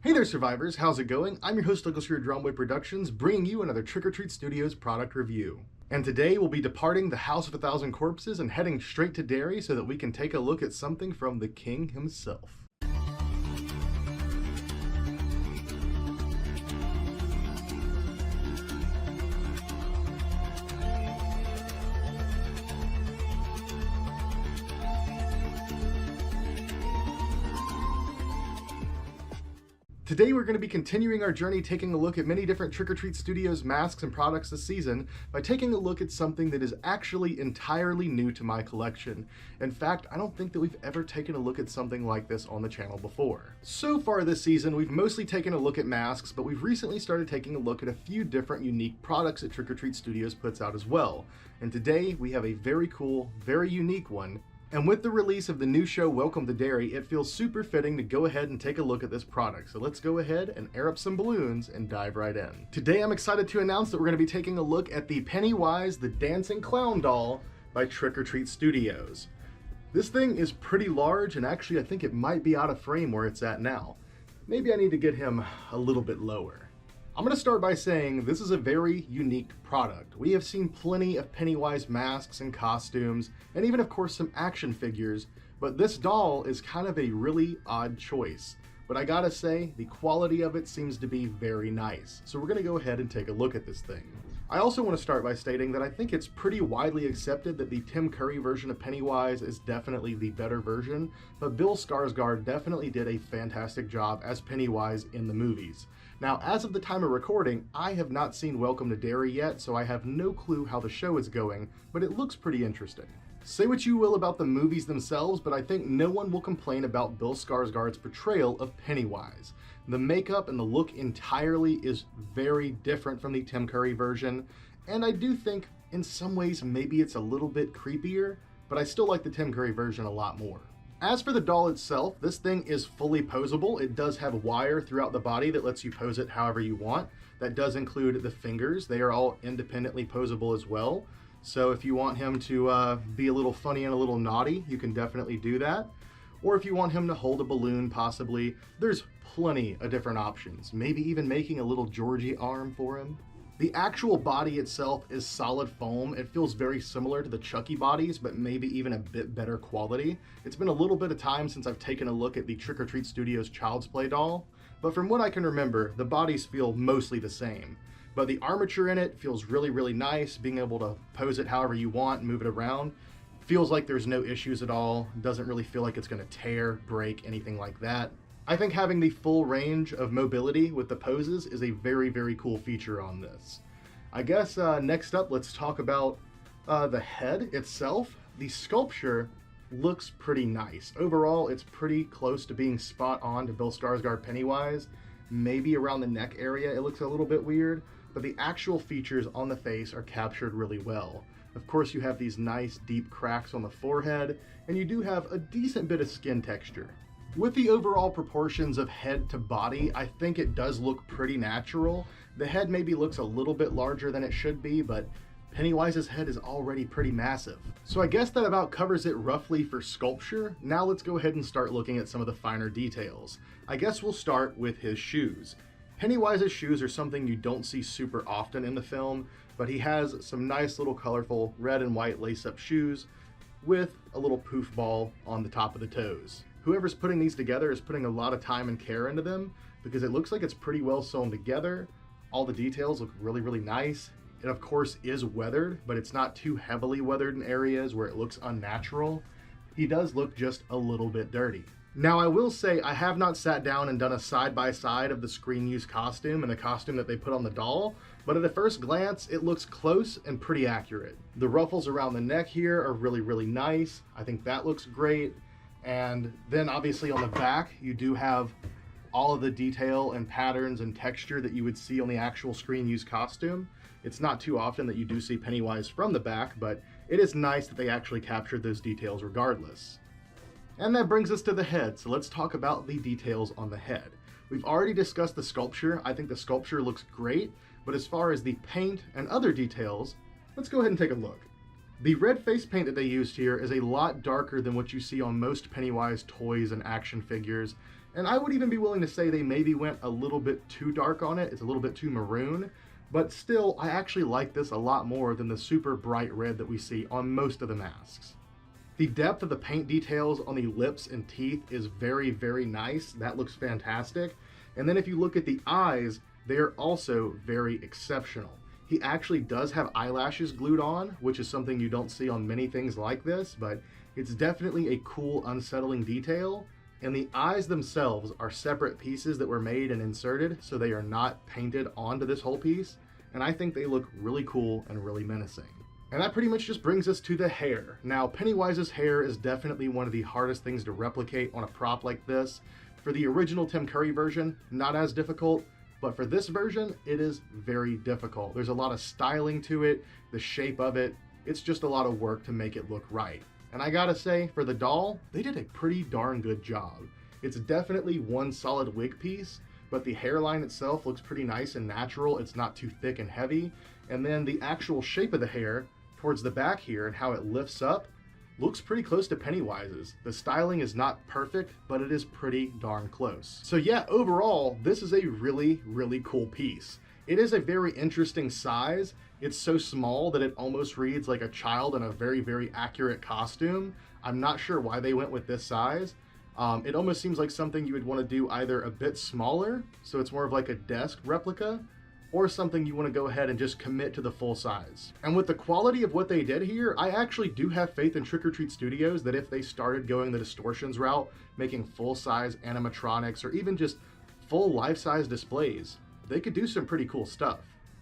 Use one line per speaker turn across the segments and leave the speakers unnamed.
Hey there, survivors. How's it going? I'm your host, Douglas here at Drumboy Productions, bringing you another Trick or Treat Studios product review. And today we'll be departing the House of a Thousand Corpses and heading straight to Derry so that we can take a look at something from the king himself. Today we're going to be continuing our journey taking a look at many different Trick or Treat Studios masks and products this season by taking a look at something that is actually entirely new to my collection. In fact, I don't think that we've ever taken a look at something like this on the channel before. So far this season, we've mostly taken a look at masks, but we've recently started taking a look at a few different unique products that Trick or Treat Studios puts out as well. And today we have a very cool, very unique one. And with the release of the new show Welcome to Derry, it feels super fitting to go ahead and take a look at this product. So let's go ahead and air up some balloons and dive right in. Today I'm excited to announce that we're going to be taking a look at the Pennywise the Dancing Clown Doll by Trick or Treat Studios. This thing is pretty large, and actually I think it might be out of frame where it's at now. Maybe I need to get him a little bit lower. I'm going to start by saying this is a very unique product. We have seen plenty of Pennywise masks and costumes, and even of course some action figures, but this doll is kind of a really odd choice. But I gotta say, the quality of it seems to be very nice. So we're going to go ahead and take a look at this thing. I also want to start by stating that I think it's pretty widely accepted that the Tim Curry version of Pennywise is definitely the better version, but Bill Skarsgård definitely did a fantastic job as Pennywise in the movies. Now, as of the time of recording, I have not seen Welcome to Derry yet, so I have no clue how the show is going, but it looks pretty interesting. Say what you will about the movies themselves, but I think no one will complain about Bill Skarsgård's portrayal of Pennywise. The makeup and the look entirely is very different from the Tim Curry version, and I do think in some ways maybe it's a little bit creepier, but I still like the Tim Curry version a lot more. As for the doll itself, this thing is fully posable. It does have wire throughout the body that lets you pose it however you want. That does include the fingers. They are all independently posable as well. So if you want him to be a little funny and a little naughty, you can definitely do that. Or if you want him to hold a balloon possibly, there's plenty of different options. Maybe even making a little Georgie arm for him. The actual body itself is solid foam. It feels very similar to the Chucky bodies, but maybe even a bit better quality. It's been a little bit of time since I've taken a look at the Trick or Treat Studios Child's Play doll, but from what I can remember, the bodies feel mostly the same. But the armature in it feels really, really nice. Being able to pose it however you want and move it around feels like there's no issues at all. Doesn't really feel like it's going to tear, break, anything like that. I think having the full range of mobility with the poses is a very, very cool feature on this. I guess next up, let's talk about the head itself. The sculpture looks pretty nice. Overall, it's pretty close to being spot on to Bill Skarsgård Pennywise. Maybe around the neck area it looks a little bit weird, but the actual features on the face are captured really well. Of course, you have these nice deep cracks on the forehead, and you do have a decent bit of skin texture. With the overall proportions of head to body, I think it does look pretty natural. The head maybe looks a little bit larger than it should be, but Pennywise's head is already pretty massive. So I guess that about covers it roughly for sculpture. Now let's go ahead and start looking at some of the finer details. I guess we'll start with his shoes. Pennywise's shoes are something you don't see super often in the film, but he has some nice little colorful red and white lace-up shoes with a little poof ball on the top of the toes. Whoever's putting these together is putting a lot of time and care into them because it looks like it's pretty well sewn together. All the details look really, really nice. It of course is weathered, but it's not too heavily weathered in areas where it looks unnatural. He does look just a little bit dirty. Now I will say I have not sat down and done a side-by-side of the screen use costume and the costume that they put on the doll, but at a first glance it looks close and pretty accurate. The ruffles around the neck here are really, really nice. I think that looks great. And then obviously on the back, you do have all of the detail and patterns and texture that you would see on the actual screen use costume. It's not too often that you do see Pennywise from the back, but it is nice that they actually captured those details regardless. And that brings us to the head, so let's talk about the details on the head. We've already discussed the sculpture. I think the sculpture looks great, but as far as the paint and other details, let's go ahead and take a look. The red face paint that they used here is a lot darker than what you see on most Pennywise toys and action figures. And I would even be willing to say they maybe went a little bit too dark on it. It's a little bit too maroon, but still, I actually like this a lot more than the super bright red that we see on most of the masks. The depth of the paint details on the lips and teeth is very, very nice. That looks fantastic. And then if you look at the eyes, they are also very exceptional. He actually does have eyelashes glued on, which is something you don't see on many things like this, but it's definitely a cool, unsettling detail. And the eyes themselves are separate pieces that were made and inserted, so they are not painted onto this whole piece. And I think they look really cool and really menacing. And that pretty much just brings us to the hair. Now, Pennywise's hair is definitely one of the hardest things to replicate on a prop like this. For the original Tim Curry version, not as difficult, but for this version, it is very difficult. There's a lot of styling to it, the shape of it. It's just a lot of work to make it look right. And I gotta say, for the doll, they did a pretty darn good job. It's definitely one solid wig piece, but the hairline itself looks pretty nice and natural. It's not too thick and heavy. And then the actual shape of the hair towards the back here and how it lifts up looks pretty close to Pennywise's. The styling is not perfect, but it is pretty darn close. So yeah, overall, this is a really, really cool piece. It is a very interesting size. It's so small that it almost reads like a child in a very, very accurate costume. I'm not sure why they went with this size. It almost seems like something you would want to do either a bit smaller, so it's more of like a desk replica, or something you want to go ahead and just commit to the full size. And with the quality of what they did here, I actually do have faith in Trick or Treat Studios that if they started going the distortions route, making full-size animatronics or even just full life-size displays, they could do some pretty cool stuff.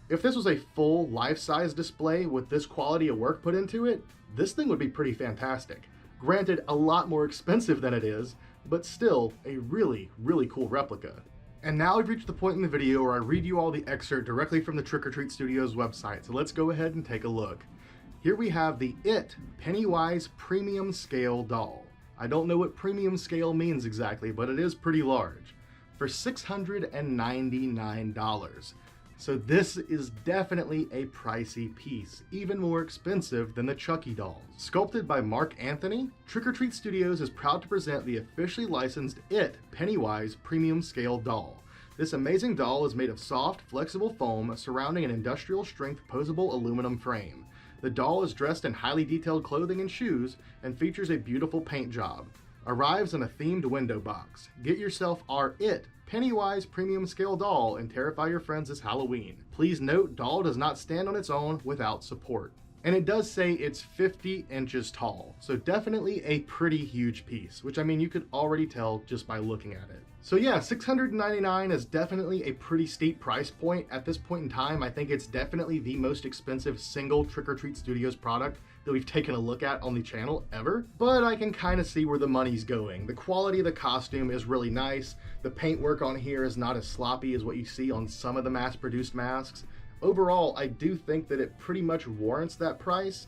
If this was a full life-size display with this quality of work put into it, this thing would be pretty fantastic. Granted, a lot more expensive than it is, but still a really, really cool replica. And now we've reached the point in the video where I read you all the excerpt directly from the Trick or Treat Studios website, so let's go ahead and take a look. Here we have the It Pennywise Premium Scale Doll. I don't know what premium scale means exactly, but it is pretty large. For $699. So this is definitely a pricey piece, even more expensive than the Chucky dolls. Sculpted by Mark Anthony, Trick or Treat Studios is proud to present the officially licensed It Pennywise Premium Scale Doll. This amazing doll is made of soft, flexible foam surrounding an industrial strength posable aluminum frame. The doll is dressed in highly detailed clothing and shoes and features a beautiful paint job. Arrives in a themed window box. Get yourself our It Pennywise Premium Scale Doll and terrify your friends this Halloween. Please note, doll does not stand on its own without support. And it does say it's 50 inches tall, so definitely a pretty huge piece, which I mean you could already tell just by looking at it. So yeah, $699 is definitely a pretty steep price point. At this point in time, I think it's definitely the most expensive single Trick or Treat Studios product that we've taken a look at on the channel ever, but I can kind of see where the money's going. The quality of the costume is really nice. The paintwork on here is not as sloppy as what you see on some of the mass-produced masks. Overall, I do think that it pretty much warrants that price,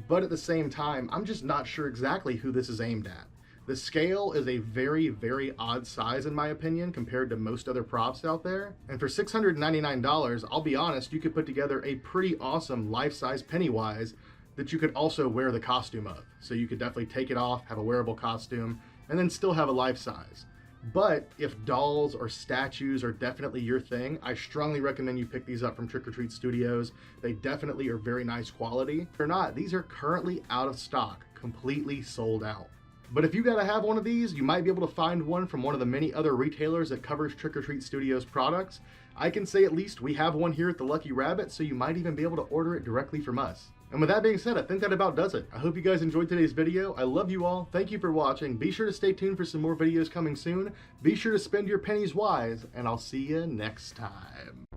but at the same time, I'm just not sure exactly who this is aimed at. The scale is a very, very odd size in my opinion compared to most other props out there. And for $699, I'll be honest, you could put together a pretty awesome life-size Pennywise that you could also wear the costume of. So you could definitely take it off, have a wearable costume, and then still have a life size. But if dolls or statues are definitely your thing, I strongly recommend you pick these up from Trick or Treat Studios. They definitely are very nice quality. If they're not, these are currently out of stock, completely sold out. But if you gotta have one of these, you might be able to find one from one of the many other retailers that covers Trick or Treat Studios products. I can say at least we have one here at the Lucky Rabbit, so you might even be able to order it directly from us. And with that being said, I think that about does it. I hope you guys enjoyed today's video. I love you all. Thank you for watching. Be sure to stay tuned for some more videos coming soon. Be sure to spend your pennies wise, and I'll see you next time.